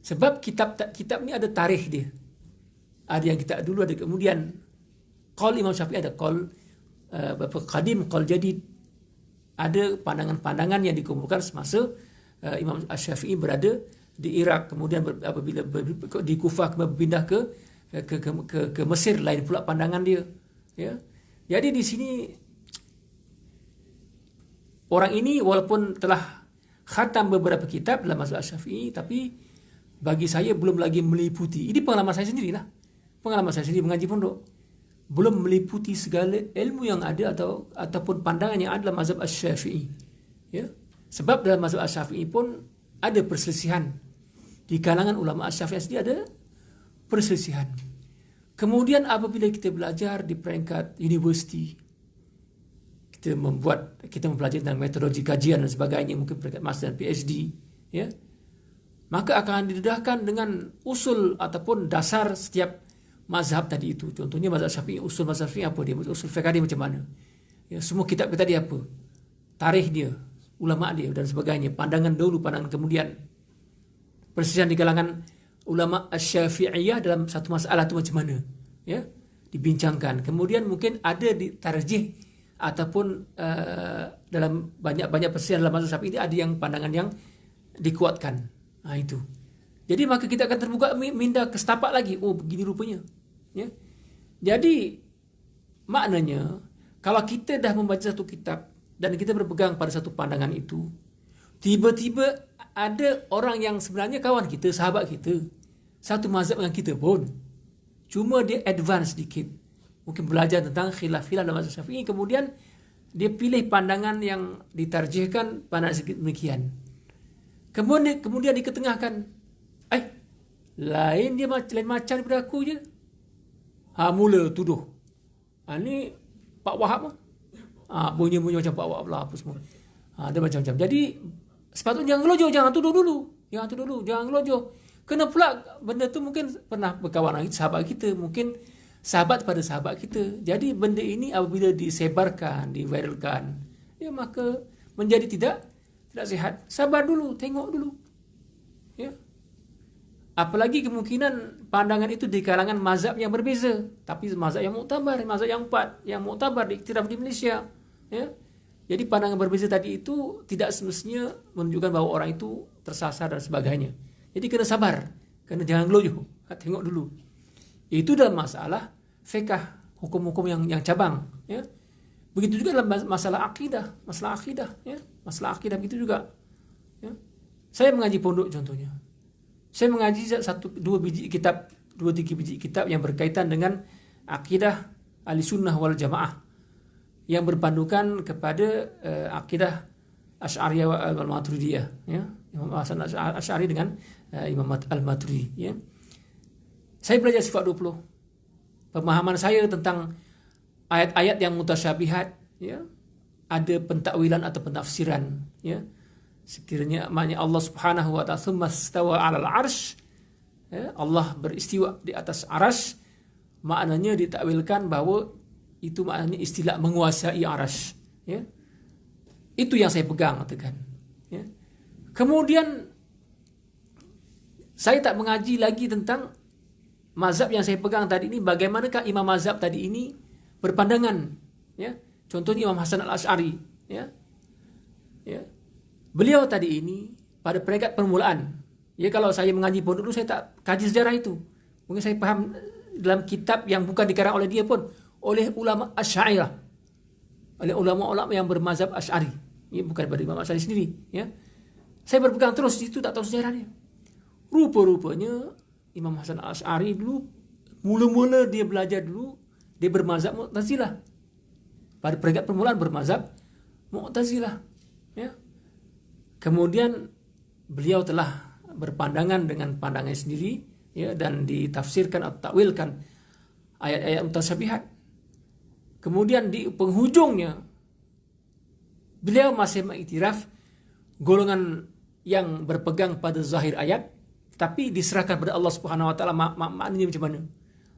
Sebab kitab ni ada tarikh dia. Ada yang kitab dulu, ada kemudian. Qaul Imam Syafi'i ada qaul qadim, qaul jadid. Ada pandangan-pandangan yang dikumpulkan semasa Imam Asy-Syafi'i berada di Iraq, kemudian apabila di Kufah berpindah ke Mesir, lain pula pandangan dia, ya. Jadi di sini orang ini walaupun telah khatam beberapa kitab dalam mazhab Asy-Syafi'i, tapi bagi saya belum lagi meliputi. Ini pengalaman saya sendirilah. Pengalaman saya sendiri mengaji pondok. Belum meliputi segala ilmu yang ada ataupun pandangan yang ada dalam mazhab Asy-Syafi'i. Ya. Sebab dalam mazhab Asy-Syafi'i pun ada perselisihan. Di kalangan ulama Asy-Syafi'i sendiri ada perselisihan. Kemudian apabila kita belajar di peringkat universiti, kita mempelajari tentang metodologi kajian dan sebagainya, mungkin peringkat master dan PhD, ya, maka akan didedahkan dengan usul ataupun dasar setiap mazhab tadi itu. Contohnya mazhab Syafi'i, usul mazhab Syafi'i apa dia, usul fiqh dia macam mana, ya, semua kitab kita dia apa, tarikh dia, ulama dia dan sebagainya, pandangan dahulu, pandangan kemudian. Perselisihan di kalangan ulama Asy-Syafi'iyah dalam satu masalah itu macam mana, ya, dibincangkan. Kemudian mungkin ada di tarjih ataupun dalam banyak-banyak perselisihan dalam mazhab Syafi'i ini ada yang pandangan yang dikuatkan. Itu. Jadi maka kita akan terbuka minda ke setapak lagi. Oh, begini rupanya, ya. Jadi maknanya kalau kita dah membaca satu kitab dan kita berpegang pada satu pandangan itu, tiba-tiba ada orang yang sebenarnya kawan kita, sahabat kita, satu mazhab dengan kita pun, cuma dia advance sedikit, mungkin belajar tentang khilaf-khilaf dalam mazhab Syafi'i, kemudian dia pilih pandangan yang ditarjihkan pandangan sedikit demikian. Kemudian diketengahkan, lain dia lain macam daripada aku je. Mula tuduh, ni Pak Wahab, bunyi macam Pak Wahab lah, apa semua. Ada macam-macam. Jadi sepatutnya jangan ngelojoh, jangan tuduh dulu, jangan ngelojoh. Kena pula benda tu mungkin pernah berkawan dengan sahabat kita, mungkin sahabat pada sahabat kita. Jadi benda ini apabila disebarkan, diviralkan, ya, maka menjadi tidak sihat. Sabar dulu, tengok dulu, ya. Apalagi kemungkinan pandangan itu di kalangan mazhab yang berbeza, tapi mazhab yang muktabar, mazhab yang 4 yang muktabar diiktiraf di Malaysia, ya. Jadi pandangan berbeza tadi itu tidak semestinya menunjukkan bahawa orang itu tersasar dan sebagainya. Jadi kena sabar, kena jangan gelojoh, tengok dulu. Itu dalam masalah fiqh, hukum-hukum yang cabang, ya. Begitu juga dalam masalah akidah, ya. Masalah akidah begitu juga, ya. Saya mengaji pondok contohnya. Saya mengaji 2-3 biji kitab yang berkaitan dengan akidah Ahlussunnah wal Jamaah yang berpandukan kepada akidah Asy'ariyah wal Maturidiyah, ya. Imam Hasan Asy'ari dengan Imam Al-Maturidi, ya. Saya belajar sifat 20. Pemahaman saya tentang ayat-ayat yang mutasyabihat, ya, ada pentakwilan atau penafsiran, ya. Sekiranya maknanya Allah Subhanahu wa taala tsumma stawa 'alal 'arsy, ya, Allah beristiwa di atas arsy, maknanya ditakwilkan bahwa itu maknanya istilah menguasai arsy, ya. Itu yang saya pegang, katakan, ya. Kemudian saya tak mengaji lagi tentang mazhab yang saya pegang tadi ini, bagaimanakah imam mazhab tadi ini berpandangan, ya. Contohnya Imam Hasan Al-Asy'ari, ya. Ya. Beliau tadi ini pada peringkat permulaan, ya, kalau saya mengaji pun dulu saya tak kaji sejarah itu. Mungkin saya paham dalam kitab yang bukan dikarang oleh dia pun, oleh ulama Asy'ariyah, oleh ulama-ulama yang bermazhab Asy'ari, ya, bukan dari Imam Asy'ari sendiri, ya. Saya berpegang terus di situ, tak tahu sejarahnya. Rupa-rupanya Imam Hasan Asy'ari dulu mula-mula dia belajar dulu, dia bermazhab Mu'tazilah. Pada peringkat permulaan bermazhab Mu'tazilah, ya. Kemudian beliau telah berpandangan dengan pandangannya sendiri, ya, dan ditafsirkan atau takwilkan ayat-ayat mutasyabihat. Kemudian di penghujungnya beliau masih mengiktiraf golongan yang berpegang pada zahir ayat, tapi diserahkan pada Allah Subhanahu wa taala maknanya macam mana.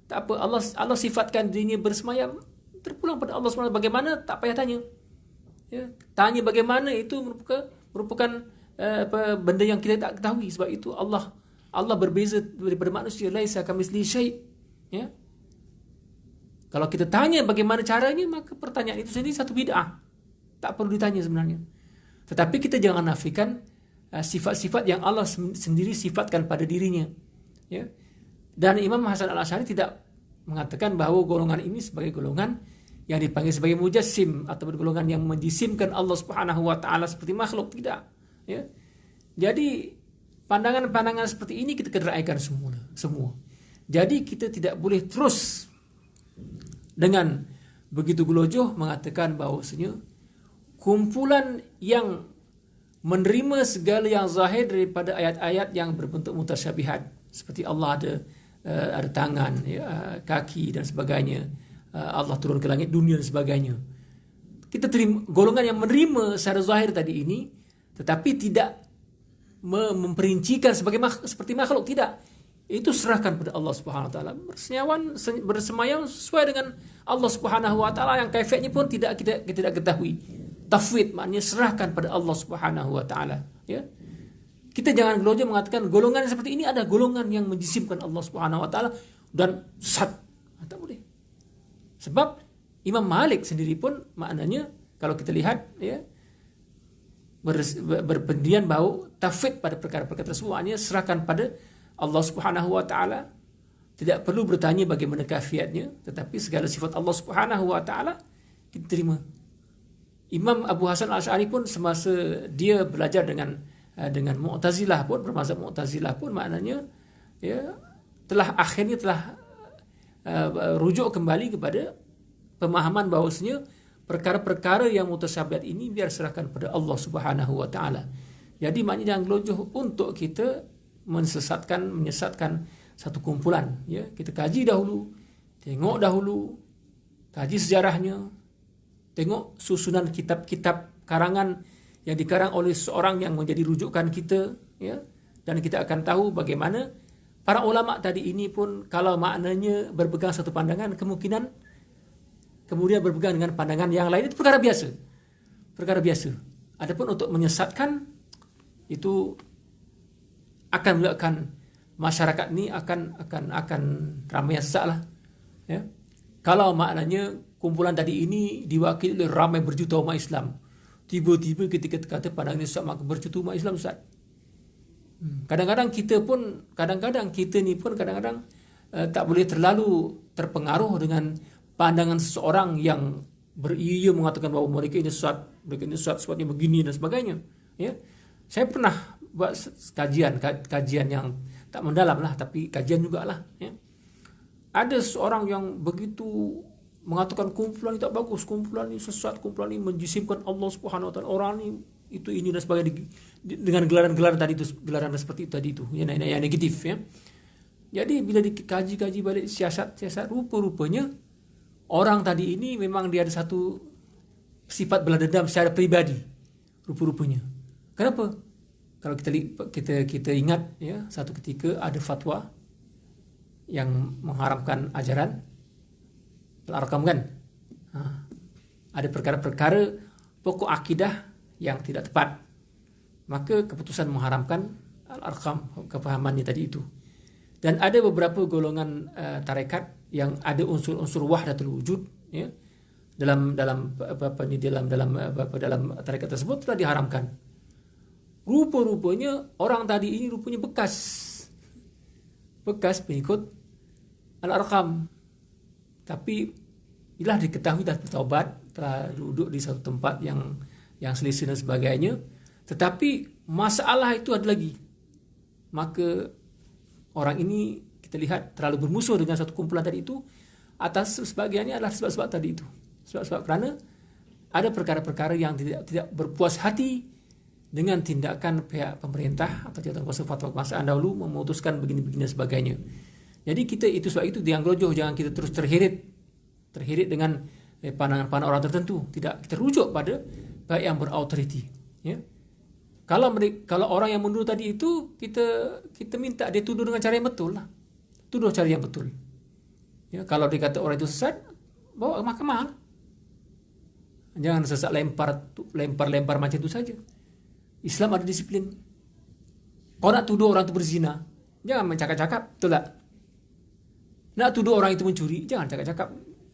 Tak apa, Allah sifatkan dirinya bersemayam, terpulang pada Allah Subhanahu wa taala. Bagaimana, tak payah tanya. Ya, tanya bagaimana itu merupakan benda yang kita tak ketahui. Sebab itu Allah berbeza daripada manusia, laisa kamitslihi syai', ya. Kalau kita tanya bagaimana caranya, maka pertanyaan itu sendiri satu bid'ah. Tak perlu ditanya sebenarnya. Tetapi kita jangan nafikan sifat-sifat yang Allah sendiri sifatkan pada dirinya, ya. Dan Imam Hasan Al-Asy'ari tidak mengatakan bahawa golongan ini sebagai golongan yang dipanggil sebagai mujassim atau golongan yang menjisimkan Allah Subhanahu wa taala seperti makhluk, tidak, ya. Jadi pandangan-pandangan seperti ini kita kedaikan semua. Jadi kita tidak boleh terus dengan begitu gelojoh mengatakan bahawasanya kumpulan yang menerima segala yang zahir daripada ayat-ayat yang berbentuk mutasyabihat, seperti Allah ada tangan, ya, kaki dan sebagainya, Allah turun ke langit dunia dan sebagainya. Kita terima golongan yang menerima secara zahir tadi ini, tetapi tidak memperincikan seperti makhluk, tidak. Itu serahkan pada Allah Subhanahu wa taala. Bersemayam sesuai dengan Allah Subhanahu wa taala yang kaifiatnya pun kita tidak ketahui. Tafwid maknanya serahkan pada Allah Subhanahu wa taala, ya. Kita jangan gelojoh mengatakan golongan seperti ini ada golongan yang menjisimkan Allah Subhanahu wa taala dan sesat. Tak boleh. Sebab Imam Malik sendiri pun maknanya kalau kita lihat, ya, berpendirian bahawa tafwid pada perkara-perkara tersebut maknanya serahkan pada Allah Subhanahu wa taala. Tidak perlu bertanya bagaimana kaifiatnya, tetapi segala sifat Allah Subhanahu wa taala kita terima. Imam Abu Hasan Al-Asy'ari pun semasa dia belajar dengan Mu'tazilah pun, bermazhab Mu'tazilah pun maknanya, ya, akhirnya telah rujuk kembali kepada pemahaman bahawasanya perkara-perkara yang mutasyabihat ini biar serahkan pada Allah Subhanahu wa taala. Jadi maknanya jangan gelojoh untuk kita menyesatkan satu kumpulan, ya. Kita kaji dahulu, tengok dahulu, kaji sejarahnya, tengok susunan kitab-kitab karangan yang dikarang oleh seorang yang menjadi rujukan kita, ya. Dan kita akan tahu bagaimana para ulama tadi ini pun kalau maknanya berpegang satu pandangan, kemungkinan kemudian berpegang dengan pandangan yang lain, itu perkara biasa. Adapun untuk menyesatkan itu akan menyebabkan masyarakat ini akan ramai yang sesat lah, ya. Kalau maknanya kumpulan tadi ini diwakili oleh ramai berjuta umat Islam, tiba-tiba ketika kata pandangan ini sesat maka berjuta umat Islam sesat. Kadang-kadang kita ni pun tak boleh terlalu terpengaruh dengan pandangan seseorang yang beria mengatakan bahawa mereka ini sesat sebabnya begini dan sebagainya, ya. Saya pernah buat kajian yang tak mendalam lah, tapi kajian jugalah, ya. ada seorang yang begitu mengatakan kumpulan ini tak bagus, kumpulan ini sesat, kumpulan ini menjisimkan Allah Subhanahu wa taala, orang ini dan sebagainya, dengan gelaran-gelaran tadi itu, gelaran seperti itu tadi itu yang negatif ya. Jadi bila dikaji-kaji balik siasat rupa-rupanya orang tadi ini memang dia ada satu sifat balas dendam secara pribadi rupa-rupanya. Kenapa? Kalau kita ingat ya, satu ketika ada fatwa yang mengharamkan ajaran Al-Arqam kan. Ada perkara-perkara pokok akidah yang tidak tepat. Maka keputusan mengharamkan Al-Arqam, kepahamannya tadi itu. Dan ada beberapa golongan tarekat yang ada unsur-unsur wahdatul wujud ya. Dalam tarekat tersebut telah diharamkan. Rupa-rupanya orang tadi ini rupanya bekas pengikut Al-Arqam. Tapi bila diketahui dah bertaubat, telah duduk di satu tempat yang selisih dan sebagainya, tetapi masalah itu ada lagi, maka orang ini kita lihat terlalu bermusuh dengan satu kumpulan tadi itu. Atas sebagiannya adalah sebab-sebab tadi itu, sebab-sebab kerana ada perkara-perkara yang tidak berpuas hati dengan tindakan pihak pemerintah atau jawatan kuasa fatwa kebangsaan dahulu memutuskan begini-begini dan sebagainya. Jadi kita itu sebab itu yang gelojoh, jangan kita terus terhirit dengan pandangan-pandangan orang tertentu. Tidak, kita rujuk pada pihak yang berautoriti ya. Kalau orang yang mundur tadi itu kita minta dia tuduh dengan cara yang betul lah. Tuduh cara yang betul. Ya, kalau dikata orang itu sesat, bawa ke mahkamah. Jangan sesat lempar macam itu saja. Islam ada disiplin. Kau nak tuduh orang itu berzina, jangan mencakap-cakap, betul tak? Nak tuduh orang itu mencuri, jangan cakap-cakap,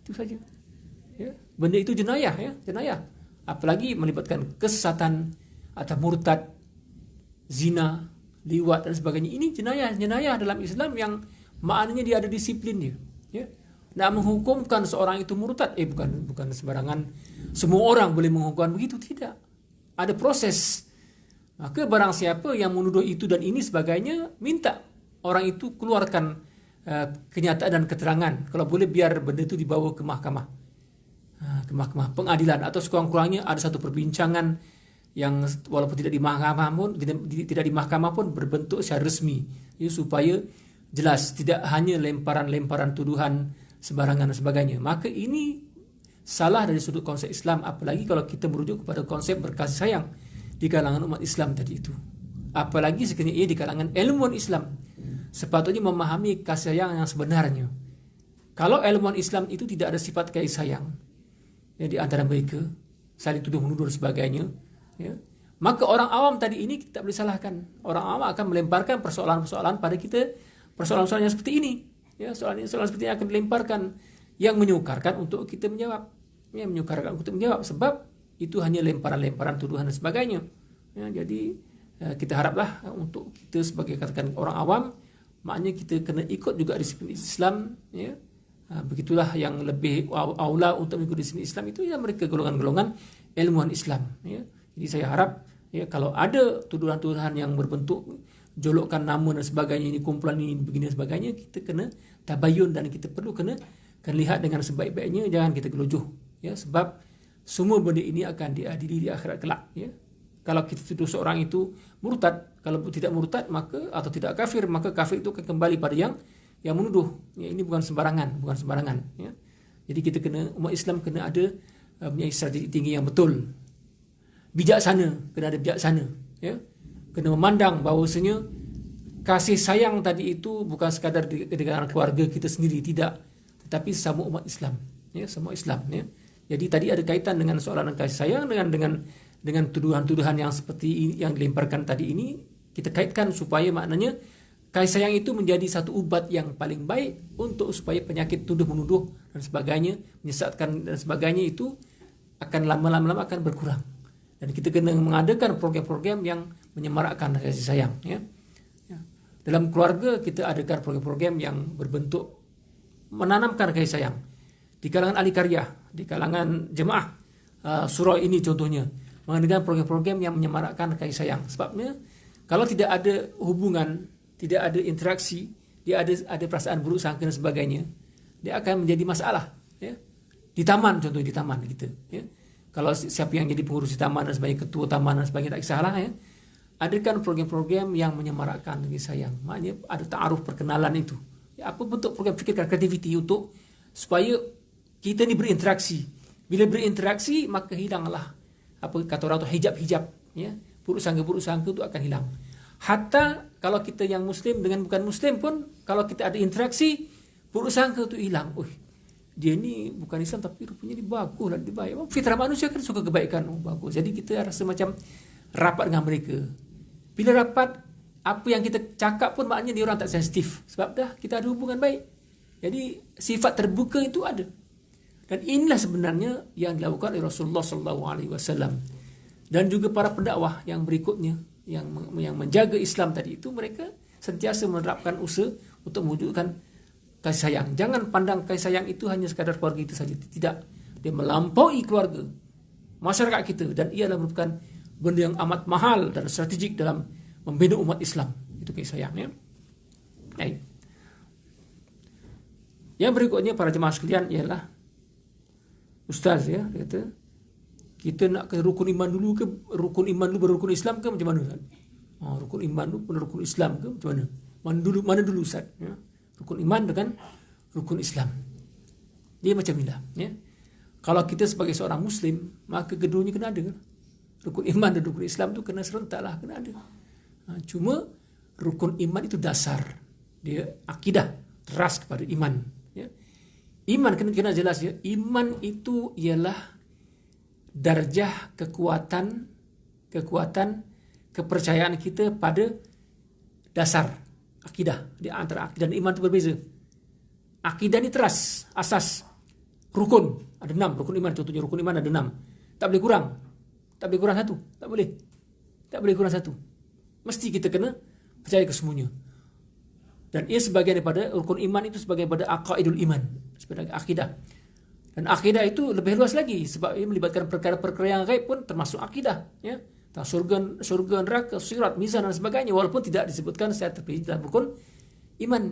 itu saja. Ya, benda itu jenayah ya, jenayah. Apalagi melibatkan kesesatan atau murtad, zina, liwat dan sebagainya. Ini jenayah dalam Islam yang maknanya dia ada disiplin dia. Ya. Nak menghukumkan seorang itu murtad, bukan sembarangan. Semua orang boleh menghukumkan begitu, tidak. Ada proses. Maka barang siapa yang menuduh itu dan ini sebagainya, minta orang itu keluarkan kenyataan dan keterangan. Kalau boleh biar benda itu dibawa ke mahkamah, ke mahkamah pengadilan, atau sekurang-kurangnya ada satu perbincangan yang walaupun tidak di mahkamah pun berbentuk secara resmi ya, supaya jelas, tidak hanya lemparan tuduhan sembarangan dan sebagainya. Maka ini salah dari sudut konsep Islam, apalagi kalau kita merujuk kepada konsep berkasih sayang di kalangan umat Islam tadi itu. Apalagi sekiranya ia di kalangan ilmuwan Islam, sepatutnya memahami kasih sayang yang sebenarnya. Kalau ilmuwan Islam itu tidak ada sifat kasih sayang ya, di antara mereka saling tuduh menuduh dan sebagainya ya, maka orang awam tadi ini kita tak boleh salahkan. Orang awam akan melemparkan persoalan-persoalan pada kita, persoalan-persoalan yang seperti ini ya, soalan seperti ini akan dilemparkan, yang menyukarkan untuk kita menjawab ya, sebab itu hanya lemparan-lemparan tuduhan dan sebagainya ya. Jadi kita haraplah untuk kita sebagai katakan orang awam, maknanya kita kena ikut juga disiplin Islam ya. Begitulah yang lebih aula untuk mengikuti disiplin Islam itu ya, mereka golongan-golongan ilmuwan Islam ya. Jadi saya harap ya, kalau ada tuduhan-tuduhan yang berbentuk jolokkan nama dan sebagainya, ini kumpulan ini begini dan sebagainya, kita kena tabayun dan kita perlu kena lihat dengan sebaik-baiknya, jangan kita gelojoh ya, sebab semua benda ini akan diadili di akhirat kelak ya. Kalau kita tuduh seorang itu murtad, kalau tidak murtad maka atau tidak kafir, maka kafir itu akan kembali pada yang menuduh ya. Ini bukan sembarangan ya. Jadi kita umat Islam kena ada punya strategi tinggi yang betul, bijaksana, kena ada bijaksana ya. Kena memandang bahawasanya kasih sayang tadi itu bukan sekadar di kalangan keluarga kita sendiri, tidak, tetapi sama umat Islam ya, semua Islam ya. Jadi tadi ada kaitan dengan soalan kasih sayang dengan tuduhan-tuduhan yang seperti ini, yang dilemparkan tadi ini, kita kaitkan supaya maknanya kasih sayang itu menjadi satu ubat yang paling baik untuk supaya penyakit tuduh menuduh dan sebagainya, menyesatkan dan sebagainya itu akan lama-lama akan berkurang. Dan kita kena mengadakan program-program yang menyemarakkan kasih sayang ya. Dalam keluarga kita adakan program-program yang berbentuk menanamkan kasih sayang. Di kalangan ahli karya, di kalangan jemaah surau ini contohnya, mengadakan program-program yang menyemarakkan kasih sayang. Sebabnya kalau tidak ada hubungan, tidak ada interaksi, dia ada perasaan buruk sangka dan sebagainya, dia akan menjadi masalah, ya. Di taman, contohnya di taman gitu, ya. Kalau siapa yang jadi pengurus di taman dan sebagai ketua taman dan sebagainya, tak kisahlah, ya. Adakan program-program yang menyemarakkan kasih sayang. Maknanya ada ta'aruf, perkenalan itu. Ya, apa bentuk program, fikirkan kreativiti untuk supaya kita ni berinteraksi. Bila berinteraksi maka hilanglah apa kata orang tu hijab-hijab, ya. Buruk sangka itu akan hilang. Hatta kalau kita yang muslim dengan bukan muslim pun, kalau kita ada interaksi, buruk sangka itu hilang. Oh, dia ni bukan Islam tapi rupanya dia bagus lah, dia baik. Fitrah manusia kan suka kebaikan. Oh, bagus. Jadi kita rasa macam rapat dengan mereka. Bila rapat, apa yang kita cakap pun maknanya dia orang tak sensitif. Sebab dah kita ada hubungan baik. Jadi sifat terbuka itu ada. Dan inilah sebenarnya yang dilakukan oleh Rasulullah SAW. Dan juga para pendakwah yang berikutnya, yang menjaga Islam tadi itu, mereka sentiasa menerapkan usaha untuk mewujudkan kasih sayang. Jangan pandang kasih sayang itu hanya sekadar keluarga itu saja. Tidak. Dia melampaui keluarga, masyarakat kita. Dan ia adalah merupakan benda yang amat mahal dan strategik dalam membina umat Islam. Itu kasih sayang, ya. Baik. Yang berikutnya para jemaah sekalian ialah Ustaz, ya, dia kata kita nak ke rukun iman dulu ke rukun iman dulu baru rukun Islam ke macam mana, Ustaz? Rukun iman dulu baru rukun Islam ke macam mana? Mana dulu Ustaz, ya? Rukun iman dengan rukun Islam. Dia macam inilah, ya. Kalau kita sebagai seorang muslim, maka keduanya kena ada. Rukun iman dan rukun Islam tu kena serentaklah, kena ada. Cuma rukun iman itu dasar. Dia akidah, teras kepada iman, ya. Iman kena jelas, ya. Iman itu ialah darjah kekuatan kepercayaan kita pada dasar akidah. Di antara akidah dan iman itu berbeza. Akidah ni teras, asas, rukun ada 6 rukun iman. Contohnya rukun iman ada 6. Tak boleh kurang. Tak boleh kurang satu. Tak boleh kurang satu. Mesti kita kena percaya ke semuanya. Dan ia sebagian daripada rukun iman itu sebagai daripada aqaidul iman, sebagai akidah. Dan akidah itu lebih luas lagi sebab ia melibatkan perkara-perkara yang gaib pun termasuk akidah, ya. Surga, neraka, sirat, mizan dan sebagainya, walaupun tidak disebutkan secara terperinci dalam rukun iman.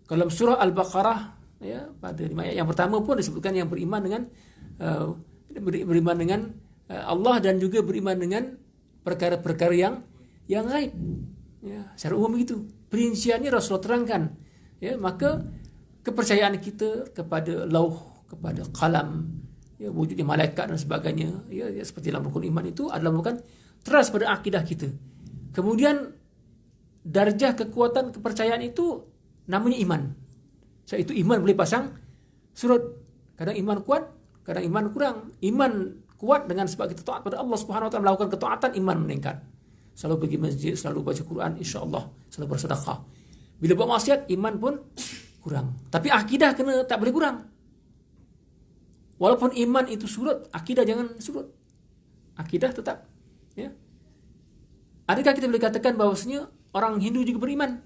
Kalau surah Al-Baqarah, ya, pada 5 ayat yang pertama pun disebutkan yang beriman dengan Allah dan juga beriman dengan perkara-perkara yang gaib, ya, secara umum begitu. Perinciannya Rasulullah terangkan, ya. Maka kepercayaan kita kepada lauh, kepada qalam, ya, wujudnya malaikat dan sebagainya, ya, seperti dalam rukun iman itu adalah merupakan teras pada akidah kita. Kemudian darjah kekuatan kepercayaan itu namanya iman. Sebab itu iman boleh pasang surut. Kadang iman kuat, kadang iman kurang. Iman kuat dengan sebab kita taat pada Allah Subhanahu wa taala, melakukan ketaatan, iman meningkat. Selalu pergi masjid, selalu baca Quran, insya-Allah, selalu bersedekah. Bila buat maksiat, iman pun kurang. Tapi akidah tak boleh kurang. Walaupun iman itu surut, akidah jangan surut. Akidah tetap, ya. Adakah kita boleh katakan bahawasanya orang Hindu juga beriman?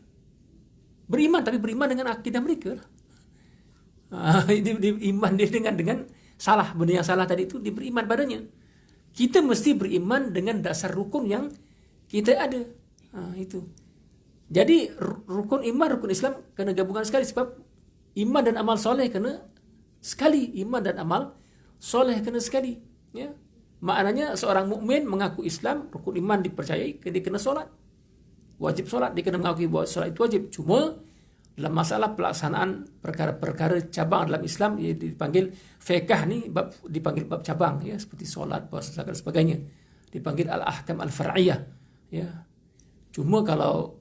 Beriman, tapi beriman dengan akidah mereka. Iman dia dengan salah, benda yang salah tadi itu dia beriman padanya. Kita mesti beriman dengan dasar rukun yang kita ada. Itu. Jadi rukun iman, rukun Islam kena gabungan sekali sebab iman dan amal soleh kena sekali. Iman dan amal soleh kena sekali, ya. Maknanya seorang mukmin mengaku Islam, rukun iman dipercayai, dia kena solat. Wajib solat, dia kena mengakui bahawa solat itu wajib. Cuma dalam masalah pelaksanaan perkara-perkara cabang dalam Islam, ia dipanggil fiqh ni, dipanggil bab cabang, ya, seperti solat, puasa, zakat dan sebagainya. Dipanggil al-ahkam al-far'iyah, ya. Cuma kalau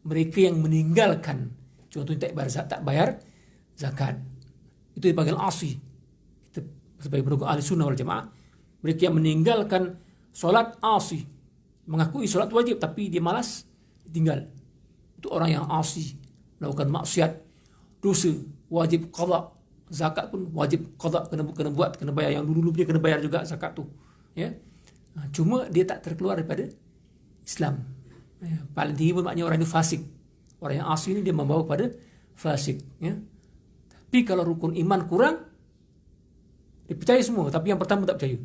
mereka yang meninggalkan, contohnya tak bayar zakat, itu dipanggil asi. Kita sebagai pendukung ahli sunnah wal jamaah, mereka yang meninggalkan solat asi, mengakui solat wajib tapi dia malas, tinggal. Itu orang yang asi, melakukan maksiat, dosa, wajib qada. Zakat pun wajib qada, kena buat, kena bayar. Yang dulu dia kena bayar juga zakat tu, ya. Cuma dia tak terkeluar daripada Islam, ya. Paling tinggi pun maknanya orang itu fasik. Orang yang asi ini dia membawa pada fasik, ya. Tapi kalau rukun iman kurang, dia percaya semua, tapi yang pertama tak percaya.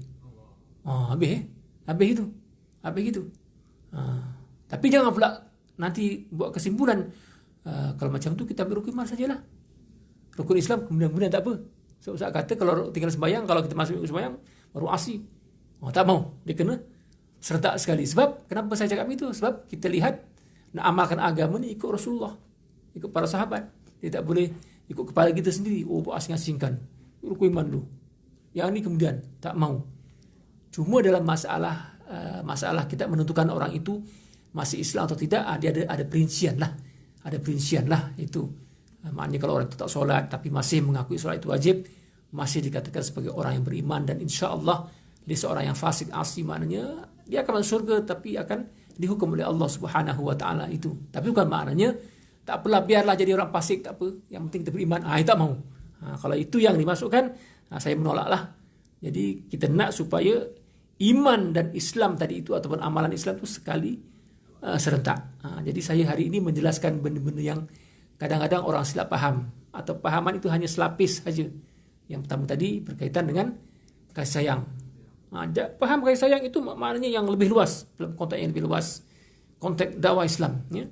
Habis itu. Tapi jangan pula nanti buat kesimpulan, kalau macam tu kita ambil rukun iman sajalah. rukun Islam kemudian tak apa. So, Ustaz kata kalau tinggal sembahyang, kalau kita masuk sembahyang baru asli. Tak mau, dia kena serta sekali. Sebab kenapa saya cakap itu? Sebab kita lihat nak amalkan agama ni ikut Rasulullah, ikut para sahabat. Dia tak boleh ikut kepala kita sendiri. Asing-asingkan rukun iman dulu, yang ni kemudian tak mau. Cuma dalam masalah kita menentukan orang itu masih Islam atau tidak, dia ada perincian lah itu. Maknanya kalau orang itu tak solat tapi masih mengakui solat itu wajib, masih dikatakan sebagai orang yang beriman, dan insya-Allah dia seorang yang fasik asli, maknanya dia akan masuk surga tapi akan dihukum oleh Allah Subhanahu wa taala itu. Tapi bukan maknanya tak apalah, biarlah jadi orang fasik tak apa, yang penting kita beriman. Itu tak mau. Kalau itu yang dimasukkan, saya menolaklah. Jadi kita nak supaya iman dan Islam tadi itu ataupun amalan Islam itu sekali serentak. Jadi saya hari ini menjelaskan benda-benda yang kadang-kadang orang silap faham, atau pahaman itu hanya selapis saja. Yang pertama tadi berkaitan dengan kasih sayang. Faham kasih sayang itu maknanya yang lebih luas, dalam konteks yang lebih luas, konteks dakwah Islam. Ya.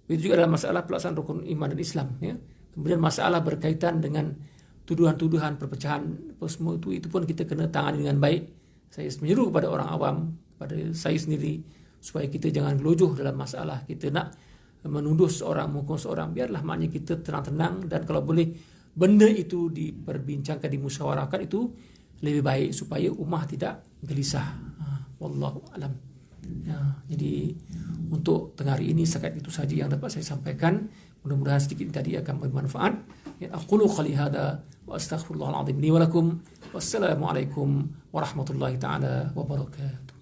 Itu juga dalam masalah pelaksanaan rukun iman dan Islam. Ya. Kemudian masalah berkaitan dengan tuduhan-tuduhan perpecahan, semua itu pun kita kena tangani dengan baik. Saya menyeru kepada orang awam, kepada saya sendiri, supaya kita jangan gelojoh dalam masalah. Kita nak menuduh seorang, menghukum seorang, biarlah maknanya kita tenang-tenang, dan kalau boleh benda itu diperbincangkan, dimusyawarahkan, itu lebih baik supaya ummah tidak gelisah. Wallahu alam. Ya, jadi untuk tengah hari ini setakat itu saja yang dapat saya sampaikan. Mudah-mudahan sedikit tadi akan bermanfaat. Ya, aqulu qali hada wa astaghfirullahal azim li wa lakum. Wassalamualaikum warahmatullahi taala wabarakatuh.